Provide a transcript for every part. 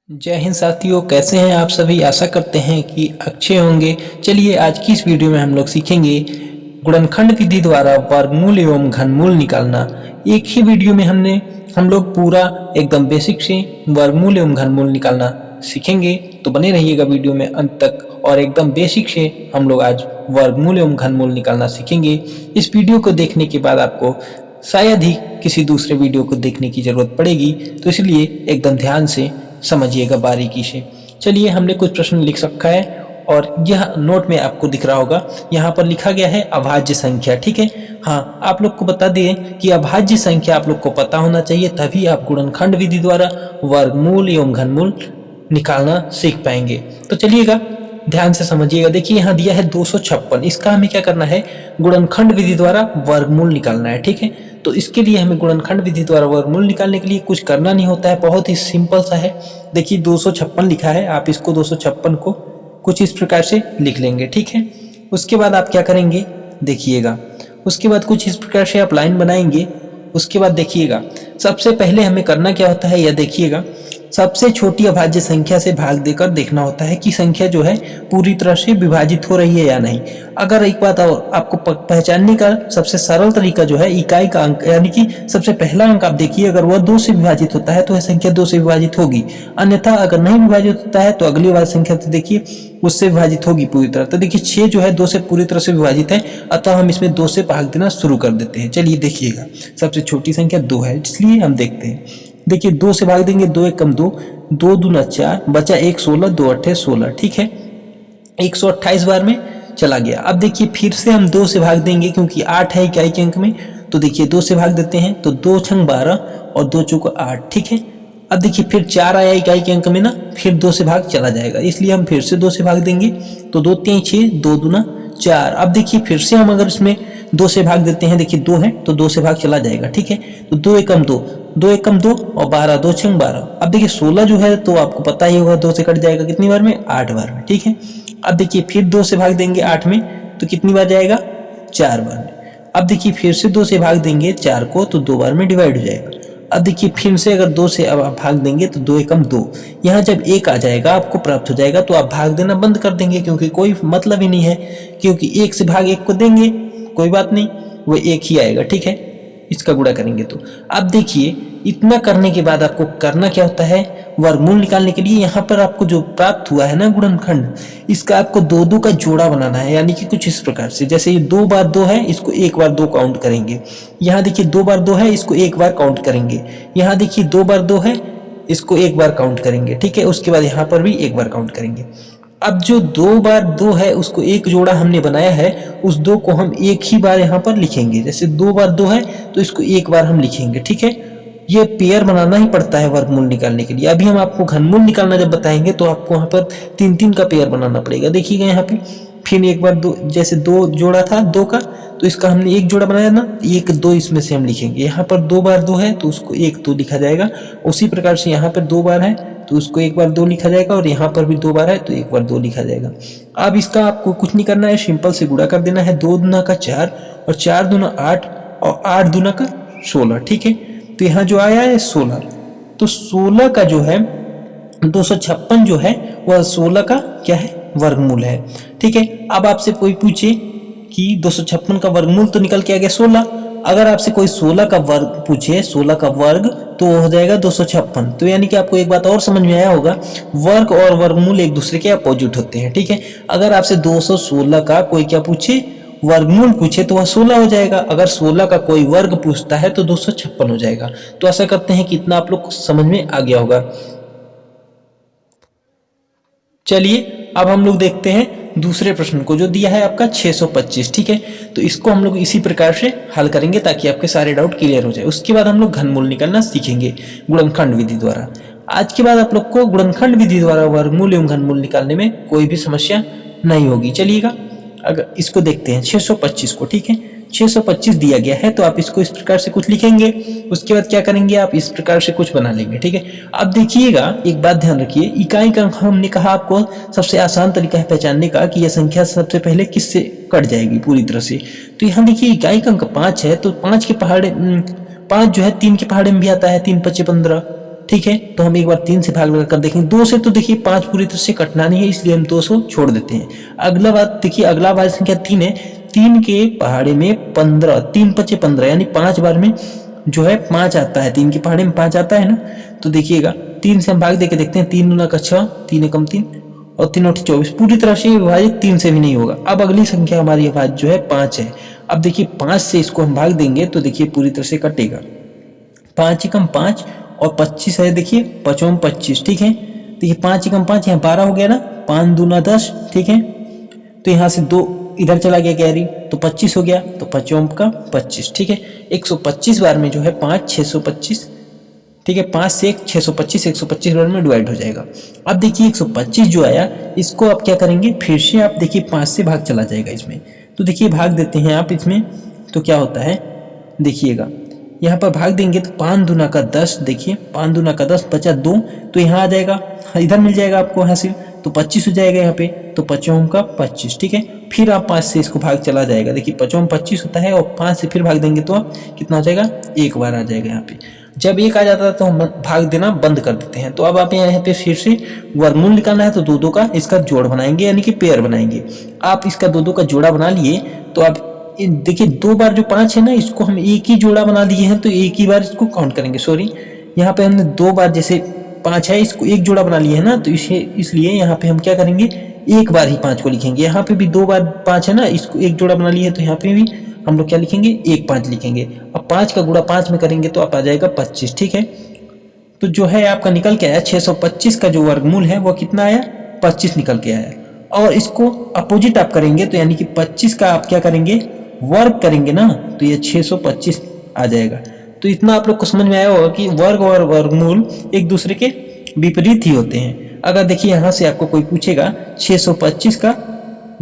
जय हिंद साथियों, कैसे हैं आप सभी। आशा करते हैं कि अच्छे होंगे। चलिए आज की इस वीडियो में हम लोग सीखेंगे गुणनखंड विधि द्वारा वर्गमूल एवं घनमूल निकालना। एक ही वीडियो में हम लोग पूरा एकदम बेसिक से वर्गमूल एवं घनमूल निकालना सीखेंगे। तो बने रहिएगा वीडियो में अंत तक और एकदम बेसिक से हम लोग आज वर्गमूल एवं घनमूल निकालना सीखेंगे। इस वीडियो को देखने के बाद आपको शायद ही किसी दूसरे वीडियो को देखने की जरूरत पड़ेगी, तो इसलिए एकदम ध्यान से समझिएगा बारीकी से। चलिए हमने कुछ प्रश्न लिख रखा है और यह नोट में आपको दिख रहा होगा। यहाँ पर लिखा गया है अभाज्य संख्या। ठीक है, हाँ आप लोग को बता दें कि अभाज्य संख्या आप लोग को पता होना चाहिए, तभी आप गुणनखंड विधि द्वारा वर्गमूल एवं घनमूल निकालना सीख पाएंगे। तो चलिएगा ध्यान से समझिएगा। देखिए यहाँ दिया है 256, इसका हमें क्या करना है, गुणनखंड विधि द्वारा वर्गमूल निकालना है। ठीक है, तो इसके लिए हमें गुणनखंड विधि द्वारा वर्गमूल निकालने के लिए कुछ करना नहीं होता है, बहुत ही सिंपल सा है। देखिए 256 लिखा है, आप इसको 256 को कुछ इस प्रकार से लिख लेंगे। ठीक है, उसके बाद आप क्या करेंगे देखिएगा, उसके बाद कुछ इस प्रकार से आप लाइन बनाएंगे। उसके बाद देखिएगा सबसे पहले हमें करना क्या होता है, यह देखिएगा सबसे छोटी अभाज्य संख्या से भाग देकर देखना होता है कि संख्या जो है पूरी तरह से विभाजित हो रही है या नहीं। अगर एक बात और आपको पहचानने का सबसे सरल तरीका जो है इकाई का अंक, यानी कि सबसे पहला अंक आप देखिए, अगर वह 2 से विभाजित होता है तो वह संख्या 2 से विभाजित होगी, अन्यथा अगर नहीं विभाजित होता है तो अगली वाली संख्या तो देखिए उससे विभाजित होगी पूरी तरह। तो देखिए 6 जो है 2 से पूरी तरह से विभाजित है, अतः हम इसमें 2 से भाग देना शुरू कर देते हैं। चलिए देखिएगा सबसे छोटी संख्या 2 है, इसलिए हम देखते हैं। देखिए 2 से भाग देंगे, 2 एक कम 2, 2 दूना 4, बचा 1 16, 2 अट्ठे 16। ठीक है, 128 बार में चला गया। अब देखिए फिर से हम 2 से भाग देंगे क्योंकि 8 है इकाई के अंक में, तो देखिए 2 से भाग देते हैं, तो 2 छंग 12 और 2 चौको 8। ठीक है, अब देखिए फिर 4 आया इकाई के अंक में ना, फिर 2 से भाग चला जाएगा, इसलिए हम फिर से 2 से भाग देंगे, तो 2 3 6, 2 दूना 4। अब देखिए फिर से हम अगर इसमें 2 से भाग देते हैं, देखिए 2 है तो 2 से भाग चला जाएगा। ठीक है, तो 2 एकम 2, 2 एकम 2 और 12, 2 छंग 12। अब देखिए 16 जो है तो आपको पता ही होगा 2 से कट जाएगा कितनी बार में, 8 बार में। ठीक है, अब देखिए फिर 2 से भाग देंगे 8 में, तो कितनी बार जाएगा, 4 बार में। अब देखिए फिर से 2 से भाग देंगे 4 को, तो 2 बार में डिवाइड हो जाएगा। अब देखिए फिर से अगर 2 से अब आप भाग देंगे तो 2 एकम 2, यहाँ जब 1 आ जाएगा आपको प्राप्त हो जाएगा, तो आप भाग देना बंद कर देंगे क्योंकि कोई मतलब ही नहीं है, क्योंकि 1 से भाग 1 को देंगे कोई बात नहीं, वो 1 ही आएगा। ठीक है, इसका गुणा करेंगे तो अब देखिए इतना करने के बाद आपको करना क्या होता है, वर्गमूल निकालने के लिए यहाँ पर आपको जो प्राप्त हुआ है ना गुणनखंड, इसका आपको 2 2 का जोड़ा बनाना है, यानी कि कुछ इस प्रकार से, जैसे ये 2 बार 2 है, इसको 1 बार 2 काउंट करेंगे। यहाँ देखिए 2 बार 2 है, इसको 1 बार काउंट करेंगे। यहाँ देखिए 2 बार 2 है, इसको 1 बार काउंट करेंगे। ठीक है, उसके बाद यहाँ पर भी 1 बार काउंट करेंगे। अब जो 2 बार 2 है उसको एक जोड़ा हमने बनाया है, उस 2 को हम एक ही बार यहाँ पर लिखेंगे। जैसे 2 बार 2 है तो इसको 1 बार हम लिखेंगे। ठीक है, ये पेयर बनाना ही पड़ता है वर्गमूल निकालने के लिए। अभी हम आपको घनमूल निकालना जब बताएंगे तो आपको वहाँ पर 3 3 का पेयर बनाना पड़ेगा। देखिएगा यहाँ पे फिर एक बार 2, जैसे 2 जोड़ा था 2 का, तो इसका हमने एक जोड़ा बनाया ना, 1 2 इसमें से हम लिखेंगे। यहाँ पर 2 बार 2 है तो उसको 1 2 लिखा जाएगा। उसी प्रकार से यहाँ पर 2 बार है तो उसको 1 बार 2 लिखा जाएगा, और यहाँ पर भी 2 बार है तो 1 बार 2 लिखा जाएगा। अब इसका आपको कुछ नहीं करना है, सिंपल से गुणा कर देना है। 2 दूना का 4 और 4 दूना 8 और 8 दूना का 16। ठीक है, तो यहाँ जो आया है 16, तो 16 का जो है 256 जो है वह 16 का क्या है, वर्गमूल है। ठीक है, अब आपसे कोई पूछे कि 256 का वर्गमूल तो निकल के आ गया 16, अगर आपसे कोई 16 का वर्ग पूछे, 16 का वर्ग, तो वो हो जाएगा 256। तो यानी कि आपको एक बात और समझ में आया होगा, वर्ग और वर्गमूल एक दूसरे के अपोजिट होते हैं। ठीक है, अगर आपसे 216 का कोई क्या पूछे, वर्गमूल पूछे, तो वह 16 हो जाएगा। अगर 16 का कोई वर्ग पूछता है तो 256 हो जाएगा। तो ऐसा करते हैं कि इतना आप लोग को समझ में आ गया होगा। चलिए अब हम लोग देखते हैं दूसरे प्रश्न को, जो दिया है आपका 625। ठीक है, तो इसको हम लोग इसी प्रकार से हल करेंगे ताकि आपके सारे डाउट क्लियर हो जाए। उसके बाद हम लोग घनमूल निकालना सीखेंगे गुणनखंड विधि द्वारा। आज के बाद आप लोग को गुणनखंड विधि द्वारा वर्गमूल एवं घनमूल निकालने में कोई भी समस्या नहीं होगी। चलिएगा अगर इसको देखते हैं 625 को। ठीक है, 625 दिया गया है तो आप इसको इस प्रकार से कुछ लिखेंगे। उसके बाद क्या करेंगे, आप इस प्रकार से कुछ बना लेंगे। ठीक है, अब देखिएगा एक बात ध्यान रखिए, इकाई का अंक हमने कहा आपको सबसे आसान तरीका है पहचानने का कि यह संख्या सबसे पहले किससे कट जाएगी पूरी तरह से। तो यहाँ देखिए इकाई का अंक 5 है, तो 5 के पहाड़े 5 जो है 3 के पहाड़े में भी आता है, 3 5 15। ठीक है। तो हम एक बार 3 से भाग लगा कर देखेंगे। 2 से तो देखिए 5 पूरी तरह से कटना नहीं है, इसलिए हम 200 छोड़ देते हैं। अगला बात देखिए, अगला भाज्य संख्या 3 है। 3 के पहाड़े में 15, 3 पचे 15 यानी 5 बार में जो है 5 आता है। 3 के पहाड़े में 5 आता है ना, तो देखिएगा 3 से हम भाग देके देखते हैं। 3 दूना का 6, 3 एकम 3 और 3 8 24, पूरी तरह से विभाजित 3 से भी नहीं होगा। अब अगली संख्या हमारी भाज्य जो है 5 है। अब देखिए 5 से इसको हम भाग देंगे तो देखिए पूरी तरह से कटेगा। 5 एकम 5 और 25 है, देखिए 5 25, ठीक है। देखिए 5 एकम 5 यहाँ 12 हो गया ना, 5 दूना 10, ठीक है। तो यहाँ से 2 इधर चला गया कैरी, तो 25 हो गया, तो 5 का 25, ठीक है। 125 बार में जो है 5 625, ठीक है। 5 से 1 625, 125 बार में डिवाइड हो जाएगा। अब देखिए 125 जो आया, इसको आप क्या करेंगे, फिर से आप देखिए 5 से भाग चला जाएगा इसमें। तो देखिए भाग देते हैं आप इसमें, तो क्या होता है देखिएगा, यहाँ पर भाग देंगे तो 5 दूना का 10, देखिए 5 दूना का 10 बचा 2, तो यहाँ आ जाएगा, इधर मिल जाएगा आपको हासिल, तो 25 हो जाएगा यहाँ पे, तो 5 का 25, ठीक है। फिर आप 5 से इसको भाग चला जाएगा, देखिए 5 25 होता है और 5 से फिर भाग देंगे तो कितना हो जाएगा, 1 बार आ जाएगा यहाँ पे। जब 1 आ जाता है तो हम भाग देना बंद कर देते हैं। तो अब आप यहाँ पे फिर से वर्गमूल निकालना है, तो 2 2 का इसका जोड़ बनाएंगे, यानी कि पेयर बनाएंगे। आप इसका 2 2 का जोड़ा बना लिए तो आप देखिए 2 बार जो 5 है ना, इसको हम एक ही जोड़ा बना लिए हैं, तो एक ही बार इसको काउंट करेंगे। सॉरी, यहाँ पे हमने 2 बार, जैसे 5 है इसको एक जोड़ा बना लिए है ना, तो इसलिए यहाँ पे हम क्या करेंगे, एक बार ही 5 को लिखेंगे। यहाँ पे भी 2 बार 5 है ना, इसको एक जोड़ा बना लिए, तो यहाँ पे भी हम लोग क्या लिखेंगे, 1 5 लिखेंगे। अब 5 का गुणा 5 में करेंगे तो आप आ जाएगा 25, ठीक है। तो जो है आपका निकल के आया 625 का जो वर्गमूल है वो कितना आया, 25 निकल के आया। और इसको अपोजिट आप करेंगे तो यानी कि 25 का आप क्या करेंगे, वर्ग करेंगे ना, तो ये 625 आ जाएगा। तो इतना आप लोग को समझ में आया होगा कि वर्ग और वर्गमूल एक दूसरे के विपरीत ही होते हैं। अगर देखिए यहाँ से आपको कोई पूछेगा 625 का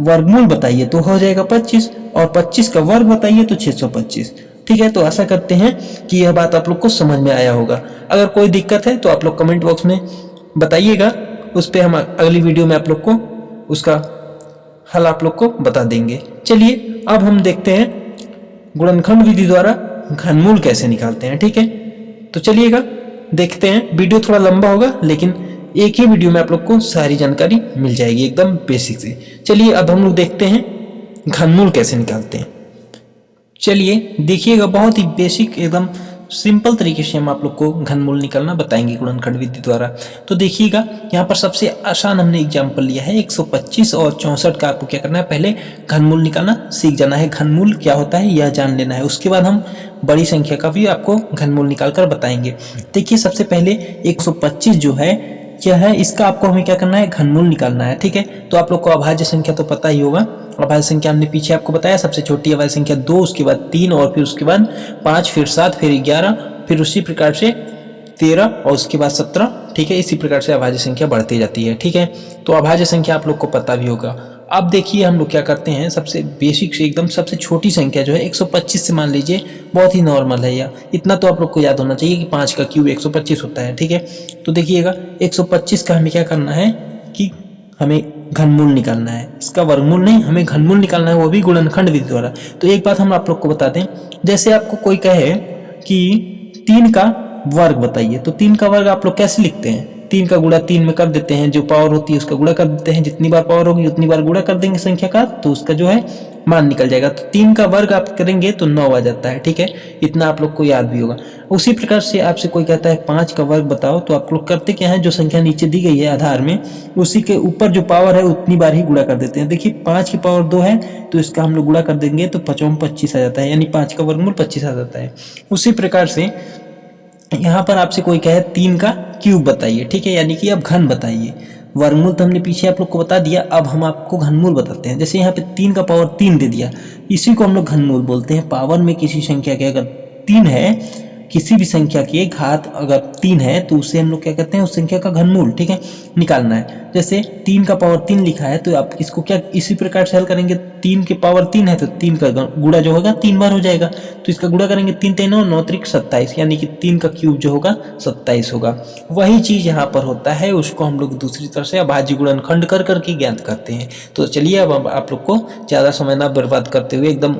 वर्गमूल बताइए तो हो जाएगा 25, और 25 का वर्ग बताइए तो 625, ठीक है। तो आशा करते हैं कि यह बात आप लोग को समझ में आया होगा। अगर कोई दिक्कत है तो आप लोग कमेंट बॉक्स में बताइएगा, उस पर हम अगली वीडियो में आप लोग को उसका हल आप लोग को बता देंगे। चलिए अब हम देखते हैं गुणनखंड विधि द्वारा घनमूल कैसे निकालते हैं, ठीक है। तो चलिएगा देखते हैं। वीडियो थोड़ा लंबा होगा, लेकिन एक ही वीडियो में आप लोग को सारी जानकारी मिल जाएगी एकदम बेसिक से। चलिए अब हम लोग देखते हैं घनमूल कैसे निकालते हैं। चलिए देखिएगा, बहुत ही बेसिक एकदम सिंपल तरीके से हम आप लोग को घनमूल निकालना बताएंगे गुणनखंड विधि द्वारा। तो देखिएगा यहाँ पर सबसे आसान हमने एग्जाम्पल लिया है 125 और 64 का। आपको क्या करना है, पहले घनमूल निकालना सीख जाना है, घनमूल क्या होता है यह जान लेना है। उसके बाद हम बड़ी संख्या का भी आपको घनमूल निकाल कर बताएंगे। देखिए सबसे पहले 125 जो है क्या है, इसका आपको हमें क्या करना है, घनमूल निकालना है, ठीक है। तो आप लोग को अभाज्य संख्या तो पता ही होगा। अभाज्य संख्या हमने पीछे आपको बताया, सबसे छोटी अभाज्य संख्या 2, उसके बाद 3 और फिर उसके बाद 5, फिर 7, फिर 11, फिर उसी प्रकार से 13 और उसके बाद 17, ठीक है। इसी प्रकार से अभाज्य संख्या बढ़ती जाती है, ठीक है। तो अभाज्य संख्या आप लोग को पता भी होगा। अब देखिए हम लोग क्या करते हैं, सबसे बेसिक से एकदम सबसे छोटी संख्या जो है 125 से मान लीजिए, बहुत ही नॉर्मल है या इतना तो आप लोग को याद होना चाहिए कि 5 का क्यूब 125 होता है, ठीक है। तो देखिएगा 125 का हमें क्या करना है कि हमें घनमूल निकालना है, इसका वर्गमूल नहीं, हमें घनमूल निकालना है, वो भी गुणनखंड विधि द्वारा। तो एक बात हम आप लोग को बता दें, जैसे आपको कोई कहे कि 3 का वर्ग बताइए, तो 3 का वर्ग आप लोग कैसे लिखते हैं, 3 का गुणा 3 में कर देते हैं, जो पावर होती है उसका गुणा कर देते हैं, जितनी बार पावर होगी उतनी बार गुणा कर देंगे संख्या का, तो उसका जो है मान निकल जाएगा। तो 3 का वर्ग आप करेंगे तो 9 आ जाता है, ठीक है। इतना आप लोग को याद भी होगा। उसी प्रकार से आपसे कोई कहता है 5 का वर्ग बताओ, तो आप लोग करते क्या है, जो संख्या नीचे दी गई है आधार में, उसी के ऊपर जो पावर है उतनी बार ही गुणा कर देते हैं। देखिए 5 की पावर 2 है, तो इसका हम लोग गुणा कर देंगे तो 5 25 आ जाता है, यानी 5 का वर्गमूल 25 आ जाता है। उसी प्रकार से यहाँ पर आपसे कोई कहे 3 का क्यूब बताइए, ठीक है, यानी कि अब घन बताइए। वर्गमूल तो हमने पीछे आप लोग को बता दिया, अब हम आपको घनमूल बताते हैं। जैसे यहाँ पे 3 का पावर 3 दे दिया, इसी को हम लोग घनमूल बोलते हैं। पावर में किसी संख्या के अगर 3 है, किसी भी संख्या की घात अगर 3 है, तो उसे हम लोग क्या कहते हैं, उस संख्या का घनमूल, ठीक है, निकालना है। जैसे 3 का पावर 3 लिखा है, तो आप इसको क्या इसी प्रकार से हल करेंगे, 3 के पावर 3 है तो 3 का गुणा जो होगा 3 बार हो जाएगा, तो इसका गुणा करेंगे 3 3 9 9 3 27, यानी कि 3 का क्यूब जो होगा 27 होगा। वही चीज यहाँ पर होता है, उसको हम लोग दूसरी तरह से अभाज्य गुणनखंड कर करके ज्ञात करते हैं। तो चलिए अब आप लोग को ज़्यादा समय ना बर्बाद करते हुए एकदम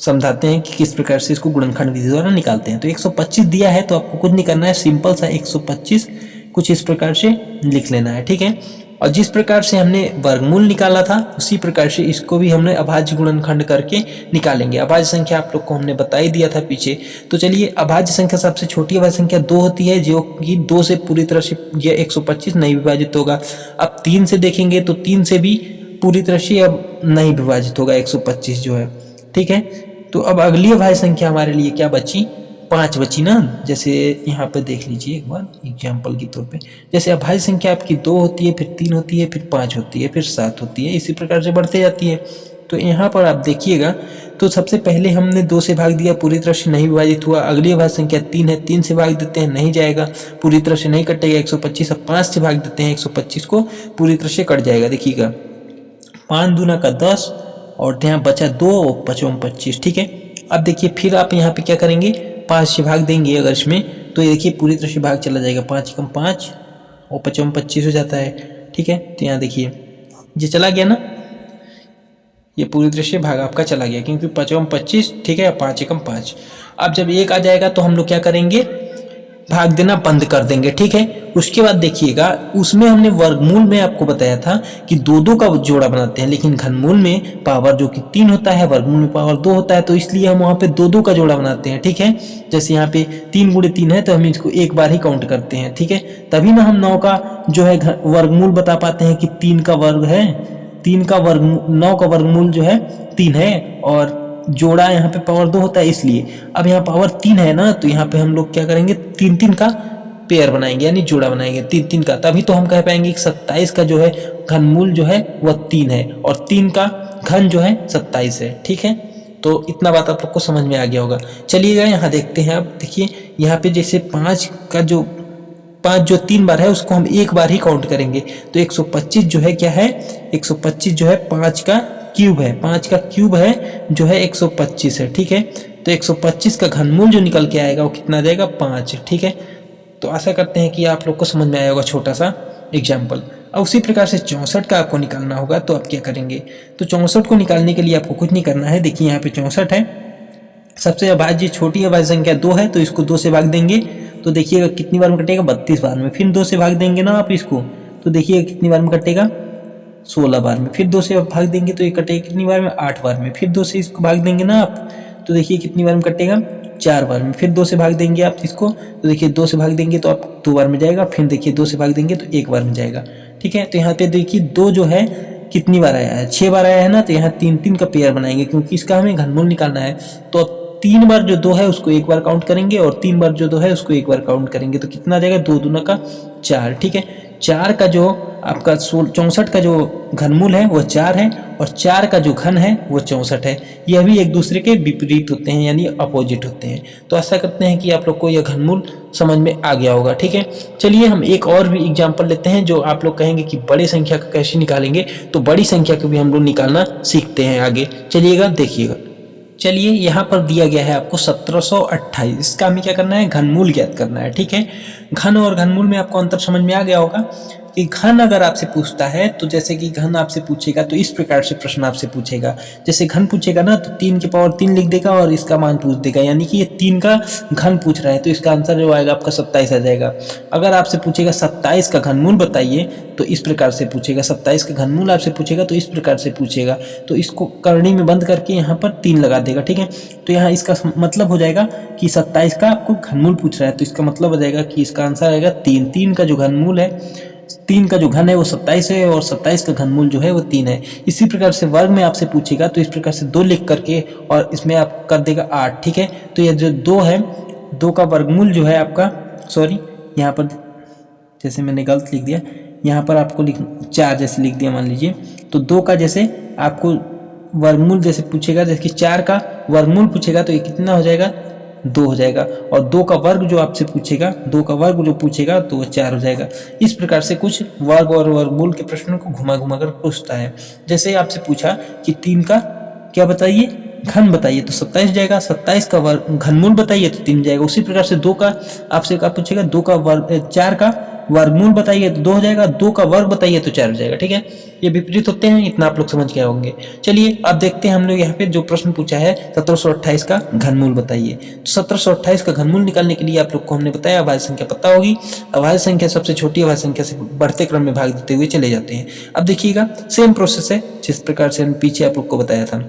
समझाते हैं कि किस प्रकार से इसको गुणनखंड विधि द्वारा निकालते हैं। तो 125 दिया है तो आपको कुछ नहीं करना है, सिंपल सा 125 कुछ इस प्रकार से लिख लेना है, ठीक है। और जिस प्रकार से हमने वर्गमूल निकाला था उसी प्रकार से इसको भी हमने अभाज्य गुणनखंड करके निकालेंगे। अभाज्य संख्या आप लोग को हमने बता ही दिया था पीछे। तो चलिए, अभाज्य संख्या सबसे छोटी अभाज्य संख्या 2 होती है, जो कि 2 से पूरी तरह से यह 125 नहीं विभाजित होगा। अब 3 से देखेंगे तो 3 से भी पूरी तरह से अब नहीं विभाजित होगा 125 जो है, ठीक है। तो अब अगली अभाज्य संख्या हमारे लिए क्या बची, 5 बची ना। जैसे यहाँ पे देख लीजिए एक बार एग्जाम्पल के तौर पे, जैसे अभाज्य संख्या आपकी 2 होती है, फिर 3 होती है, फिर 5 होती है, फिर 7 होती है, इसी प्रकार से बढ़ते जाती है। तो यहाँ पर आप देखिएगा, तो सबसे पहले हमने 2 से भाग दिया, पूरी तरह से नहीं विभाजित हुआ। अगली अभाज्य संख्या 3 है, 3 से भाग देते हैं, नहीं जाएगा, पूरी तरह से नहीं कटेगा 125। अब 5 से भाग देते हैं 125 को, पूरी तरह से कट जाएगा। देखिएगा 5 दूना का 10 और यहाँ बचा 2 और 5 25, ठीक है। अब देखिए फिर आप यहाँ पे क्या करेंगे, 5 से भाग देंगे अगर इसमें, तो ये देखिए पूरी तरह से भाग चला जाएगा, 5 कम 5 और 5 25 हो जाता है, ठीक है। तो यहाँ देखिए ये चला गया ना, ये पूरी तरह से भाग आपका चला गया, क्योंकि 5 25, ठीक है, 5 कम 5। अब जब 1 आ जाएगा तो हम लोग क्या करेंगे, भाग देना बंद कर देंगे, ठीक है। उसके बाद देखिएगा, उसमें हमने वर्गमूल में आपको बताया था कि 2-2 का जोड़ा बनाते हैं, लेकिन घनमूल में पावर जो कि 3 होता है, वर्गमूल में पावर 2 होता है, तो इसलिए हम वहाँ पे 2-2 का जोड़ा बनाते हैं, ठीक है। जैसे यहाँ पे 3 गुणे 3 है तो हम इसको एक बार ही काउंट करते हैं, ठीक है। तभी ना हम 9 का जो है वर्गमूल बता पाते हैं कि 3 का वर्ग है, 3 का वर्ग 9 का वर्गमूल जो है 3 है, और जोड़ा यहाँ पे पावर 2 होता है इसलिए। अब यहाँ पावर 3 है ना, तो यहाँ पे हम लोग क्या करेंगे, 3-3 का पेयर बनाएंगे, यानी जोड़ा बनाएंगे 3-3 का, तभी तो हम कह पाएंगे कि 27 का जो है घनमूल जो है वह 3 है, और 3 का घन जो है 27 है, ठीक है। तो इतना बात आप लोग को समझ में आ गया होगा। चलिएगा यहाँ देखते हैं। अब देखिए यहाँ पे जैसे 5 का जो 5 जो 3 बार है उसको हम एक बार ही काउंट करेंगे, तो 125 जो है क्या है, 125 जो है 5 का क्यूब है, 5 का क्यूब है जो है 125 है, ठीक है। तो 125 का घनमूल जो निकल के आएगा वो कितना आ जाएगा, 5, ठीक है। तो आशा करते हैं कि आप लोग को समझ में आया होगा छोटा सा एग्जाम्पल। अब उसी प्रकार से 64 का आपको निकालना होगा, तो आप क्या करेंगे, तो 64 को निकालने के लिए आपको कुछ नहीं करना है। देखिए यहाँ पे 64 है, सबसे अभाज्य छोटी अभाज्य संख्या 2 है, तो इसको 2 से भाग देंगे, तो देखिएगा कितनी बार में कटेगा, 32 बार में। फिर 2 से भाग देंगे ना आप इसको, तो देखिएगा कितनी बार में कटेगा, 16 बार में। फिर 2 से भाग देंगे तो ये कटेगा कितनी बार में, 8 बार में। फिर 2 से इसको भाग देंगे ना आप, तो देखिए कितनी बार में कटेगा, 4 बार में। फिर 2 से भाग देंगे आप इसको, तो देखिए 2 से भाग देंगे तो आप 2 बार में जाएगा, फिर देखिए 2 से भाग देंगे तो 1 बार में जाएगा, ठीक है। तो यहाँ पे देखिए 2 जो है कितनी बार आया है, 6 बार आया है ना, तो यहाँ 3-3 का पेयर बनाएंगे, क्योंकि इसका हमें घनमूल निकालना है। तो 3 बार जो 2 है उसको एक बार काउंट करेंगे, और 3 बार जो 2 है उसको एक बार काउंट करेंगे, तो कितना आ जाएगा, 2 दूना का 4, ठीक है। 4 का जो आपका 64 का जो घनमूल है वो 4 है, और 4 का जो घन है वो 64 है। यह भी एक दूसरे के विपरीत होते हैं, यानी अपोजिट होते हैं। तो आशा करते हैं कि आप लोग को यह घनमूल समझ में आ गया होगा, ठीक है। चलिए हम एक और भी एग्जाम्पल लेते हैं, जो आप लोग कहेंगे कि बड़ी संख्या का कैसे निकालेंगे, तो बड़ी संख्या को भी हम लोग निकालना सीखते हैं आगे। चलिएगा देखिएगा। चलिए यहाँ पर दिया गया है आपको 1728, इसका हमें क्या करना है, घनमूल ज्ञात करना है, ठीक है। घन और घनमूल में आपको अंतर समझ में आ गया होगा कि घन अगर आपसे पूछता है, तो जैसे कि घन आपसे पूछेगा तो इस प्रकार से प्रश्न आपसे पूछेगा। जैसे घन पूछेगा ना, तो 3 की पावर 3 लिख देगा और इसका मान पूछ देगा, यानी कि ये 3 का घन पूछ रहा है, तो इसका आंसर जो आएगा आपका 27 आ जाएगा। अगर आपसे पूछेगा 27 का घनमूल बताइए, तो इस प्रकार से पूछेगा। 27 का घनमूल आपसे पूछेगा तो इस प्रकार से पूछेगा, तो इसको करनी में बंद करके यहाँ पर 3 लगा देगा, ठीक है। तो यहाँ इसका मतलब हो जाएगा कि 27 का आपको घनमूल पूछ रहा है, तो इसका मतलब हो जाएगा कि इसका आंसर आएगा 3। 3 का जो घनमूल है, 3 का जो घन है वो 27 है, और 27 का घनमूल जो है वो 3 है। इसी प्रकार से वर्ग में आपसे पूछेगा तो इस प्रकार से 2 लिख करके और इसमें आप कर देगा 8, ठीक है। तो ये जो 2 है, 2 का वर्गमूल जो है आपका, सॉरी यहाँ पर जैसे मैंने गलत लिख दिया, यहाँ पर आपको 4 जैसे लिख दिया मान लीजिए। तो 2 का जैसे आपको वर्गमूल जैसे पूछेगा, जैसे कि 4 का वर्गमूल पूछेगा तो ये कितना हो जाएगा, 2 हो जाएगा। और 2 का वर्ग जो आपसे पूछेगा, 2 का वर्ग जो पूछेगा तो वो 4 हो जाएगा। इस प्रकार से कुछ वर्ग और वर्गमूल के प्रश्नों को घुमा घुमा कर पूछता है। जैसे आपसे पूछा कि 3 का क्या बताइए, घन बताइए, तो 27 जाएगा। 27 का वर्ग घनमूल बताइए तो 3 जाएगा। उसी प्रकार से 2 का आपसे क्या पूछेगा, 2 का वर्ग, 4 का वर्गमूल बताइए तो 2 हो जाएगा, 2 का वर्ग बताइए तो 4 हो जाएगा। ठीक है, ये विपरीत होते हैं, इतना आप लोग समझ गए होंगे। चलिए अब देखते हैं हम लोग यहाँ पे जो प्रश्न पूछा है 1728 का घनमूल बताइए। तो 1728 का घनमूल निकालने के लिए आप लोग को हमने बताया अभाज्य संख्या पता होगी। अभाज्य संख्या सबसे छोटी अभाज्य संख्या से बढ़ते क्रम में भाग देते हुए चले जाते हैं। अब देखिएगा सेम प्रोसेस है जिस प्रकार से हम पीछे आप लोग को बताया था।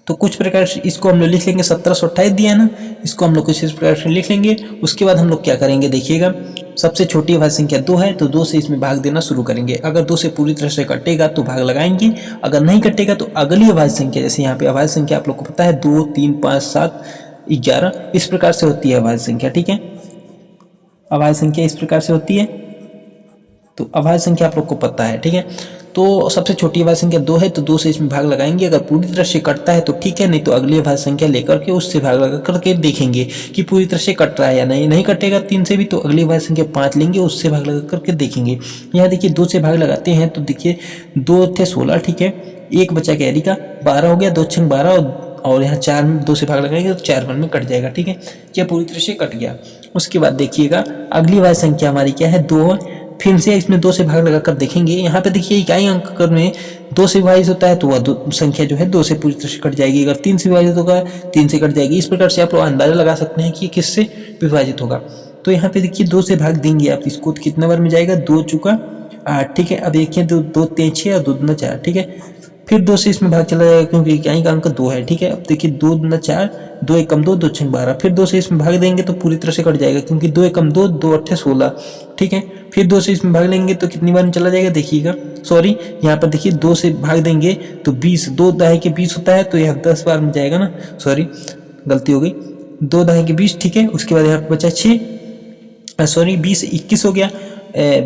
तो कुछ प्रकार से इसको हम लोग लिख लेंगे, 1728 दिया है ना, इसको हम लोग कुछ इस प्रकार से लिख लेंगे। उसके बाद हम लोग क्या करेंगे, देखिएगा सबसे छोटी अभाज्य संख्या 2 है तो 2 से इसमें भाग देना शुरू करेंगे। अगर 2 से पूरी तरह से कटेगा तो भाग लगाएंगे, अगर नहीं कटेगा तो अगली अभाज्य संख्या, जैसे यहाँ पे अभाज्य संख्या आप लोग को पता है 2, 3, 5, 7, 11 इस प्रकार से होती है अभाज्य संख्या। ठीक है, अभाज्य संख्या इस प्रकार से होती है, तो अभाज्य संख्या आप लोग को पता है। ठीक है, तो सबसे छोटी अभाज्य संख्या 2 है तो 2 से इसमें भाग लगाएंगे। अगर पूरी तरह से कटता है तो ठीक है, नहीं तो अगली अभाज्य संख्या लेकर के उससे भाग लगा करके देखेंगे कि पूरी तरह से कट रहा है या नहीं। नहीं कटेगा 3 से भी तो अगली अभाज्य संख्या 5 लेंगे, उससे भाग लगा करके देखेंगे। यहाँ देखिए 2 से भाग लगाते हैं तो देखिए 2 थे 16, ठीक है, 1 बचा कैरी का 12 हो गया, 2 छंग 12 और यहाँ 4 में 2 से भाग लगाएंगे तो 4 में कट जाएगा। ठीक है, यह पूरी तरह से कट गया। उसके बाद देखिएगा अगली अभाज्य संख्या हमारी क्या है, 2 है। फिर से इसमें 2 से भाग लगाकर देखेंगे। यहाँ पे देखिए इकाई अंक में 2 से विभाजित होता है तो वह संख्या जो है 2 से पूरी तरह से कट जाएगी। अगर 3 से विभाजित होगा 3 से कट जाएगी। इस प्रकार से आप लोग अंदाजा लगा सकते हैं कि किससे विभाजित होगा। तो यहाँ पे देखिए 2 से भाग देंगे आप इसको तो कितना बार में जाएगा, 2 चुका 8। ठीक है, अब देखिए 2 3 6 और 2 दूना 4। ठीक है, फिर 2 से इसमें भाग चला जाएगा क्योंकि इकाई का अंक 2 है। ठीक है, अब देखिए 2 दूना 4, 2 एकम 2, 2 छंग 12। फिर 2 से इसमें भाग देंगे तो पूरी तरह से कट जाएगा क्योंकि 2 एकम 2, 2 अट्ठे 16। ठीक है, फिर 2 से इसमें भाग लेंगे तो कितनी बार में चला जाएगा, देखिएगा सॉरी यहाँ पर देखिए 2 से भाग देंगे तो 20, 2 दहाई के 20 होता है तो यह 10 बार में जाएगा ना, सॉरी गलती हो गई, 2 दहाई के 20। ठीक है, उसके बाद यहाँ पर बचा 6, सॉरी 20 21 हो गया,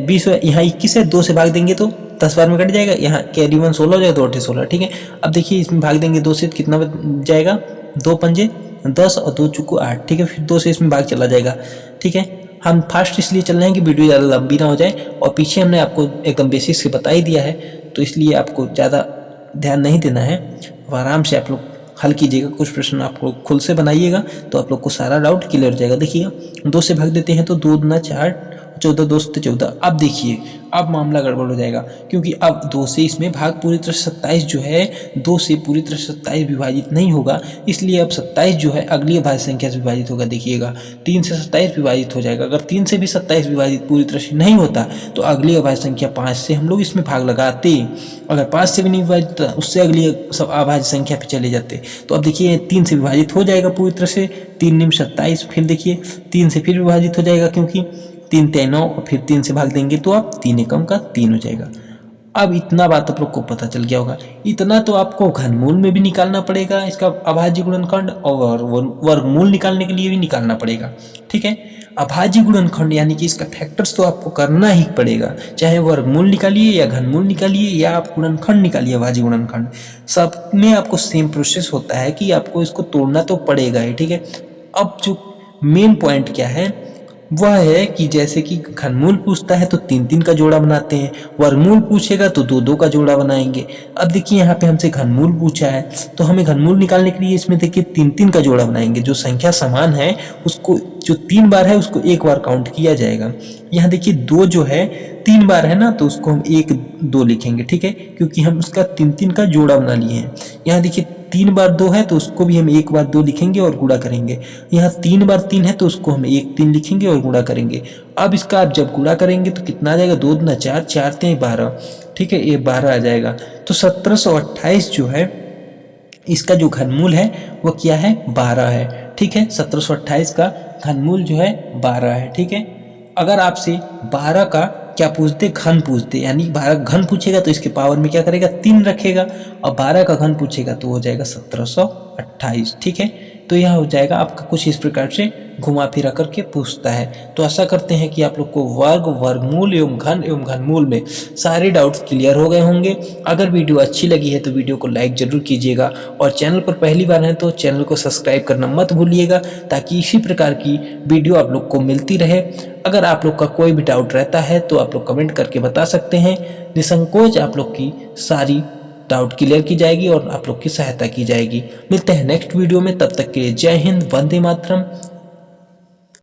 20 यहाँ 21 है, 2 से भाग देंगे तो 10 बार में कट जाएगा। यहाँ कैरी 1 16 हो जाएगा, 2 अट्ठे 16। ठीक है, अब देखिए इसमें भाग देंगे 2 से कितना जाएगा, 2 पंजे 10 और 2 चुको 8। ठीक है, फिर 2 से इसमें भाग चला जाएगा। ठीक है, हम फास्ट इसलिए चल रहे हैं कि वीडियो ज़्यादा लंबी ना हो जाए और पीछे हमने आपको एकदम बेसिक से बता ही दिया है तो इसलिए आपको ज़्यादा ध्यान नहीं देना है और आराम से आप लोग हल कीजिएगा। कुछ प्रश्न आप लोग खुद से बनाइएगा तो आप लोग को सारा डाउट क्लियर हो जाएगा। देखिएगा 2 से भाग देते हैं तो 2 दूना 4, 14 2 से 14। अब देखिए अब मामला गड़बड़ हो जाएगा क्योंकि अब 2 से इसमें भाग पूरी तरह से 27 जो है 2 से पूरी तरह से 27 विभाजित नहीं होगा, इसलिए अब 27 जो है अगली अभाज्य संख्या से विभाजित होगा। देखिएगा 3 से 27 विभाजित हो जाएगा। अगर 3 से भी 27 विभाजित पूरी तरह से नहीं होता तो अगली अभाज्य संख्या 5 से हम लोग इसमें भाग लगाते। अगर 5 से भी नहीं विभाजित उससे अगली सब अभाज्य संख्या पे चले जाते। तो अब देखिए 3 से विभाजित हो जाएगा पूरी तरह से, 3 निम 27। फिर देखिए 3 से फिर विभाजित हो जाएगा क्योंकि 3 3 9 और फिर 3 से भाग देंगे तो आप 3 एकम का 3 हो जाएगा। अब इतना बात आप लोग को पता चल गया होगा। इतना तो आपको घनमूल में भी निकालना पड़ेगा इसका अभाज्य गुणनखंड और वर्गमूल निकालने के लिए भी निकालना पड़ेगा। ठीक है, अभाज्य गुणनखंड यानी कि इसका फैक्टर्स तो आपको करना ही पड़ेगा, चाहे वर्गमूल निकालिए या घनमूल निकालिए या आप गुणनखंड निकालिए। अभाज्य गुणनखंड सब में आपको सेम प्रोसेस होता है कि आपको इसको तोड़ना तो पड़ेगा ही। ठीक है, अब जो मेन पॉइंट क्या है वह है कि जैसे कि घनमूल पूछता है तो 3 3 का जोड़ा बनाते हैं, वर्गमूल पूछेगा तो 2 2 का जोड़ा बनाएंगे। अब देखिए यहाँ पे हमसे घनमूल पूछा है तो हमें घनमूल निकालने के लिए इसमें देखिए 3 3 का जोड़ा बनाएंगे। जो संख्या समान है उसको जो 3 बार है उसको 1 बार काउंट किया जाएगा। यहाँ देखिए 2 जो है 3 बार है ना तो उसको हम 1 2 लिखेंगे। ठीक है, क्योंकि हम उसका 3 3 का जोड़ा बना लिए हैं। यहाँ देखिए 3 बार 2 है तो उसको भी हम 1 बार 2 लिखेंगे और गुणा करेंगे। यहाँ 3 बार 3 है तो उसको हम 1 3 लिखेंगे और गुणा करेंगे। अब इसका आप जब गुणा करेंगे तो कितना आ जाएगा, 2 दूना 4, 4 3 12। ठीक है, ये 12 आ जाएगा। तो 1728 जो है इसका जो घनमूल है वो क्या है, 12 है। ठीक है, 1728 का घनमूल जो है 12 है। ठीक है, अगर आपसे 12 का क्या पूछते, घन पूछते, यानी 12 घन पूछेगा तो इसके पावर में क्या करेगा, 3 रखेगा और 12 का घन पूछेगा तो हो जाएगा 1728। ठीक है, तो यह हो जाएगा आपका कुछ इस प्रकार से घुमा फिरा करके पूछता है। तो आशा करते हैं कि आप लोग को वर्ग, वर्गमूल एवं घन एवं घनमूल में सारे डाउट्स क्लियर हो गए होंगे। अगर वीडियो अच्छी लगी है तो वीडियो को लाइक जरूर कीजिएगा और चैनल पर पहली बार हैं तो चैनल को सब्सक्राइब करना मत भूलिएगा ताकि इसी प्रकार की वीडियो आप लोग को मिलती रहे। अगर आप लोग का कोई भी डाउट रहता है तो आप लोग कमेंट करके बता सकते हैं। निसंकोच आप लोग की सारी डाउट क्लियर की जाएगी और आप लोग की सहायता की जाएगी। मिलते हैं नेक्स्ट वीडियो में, तब तक के लिए जय हिंद, वंदे मातरम।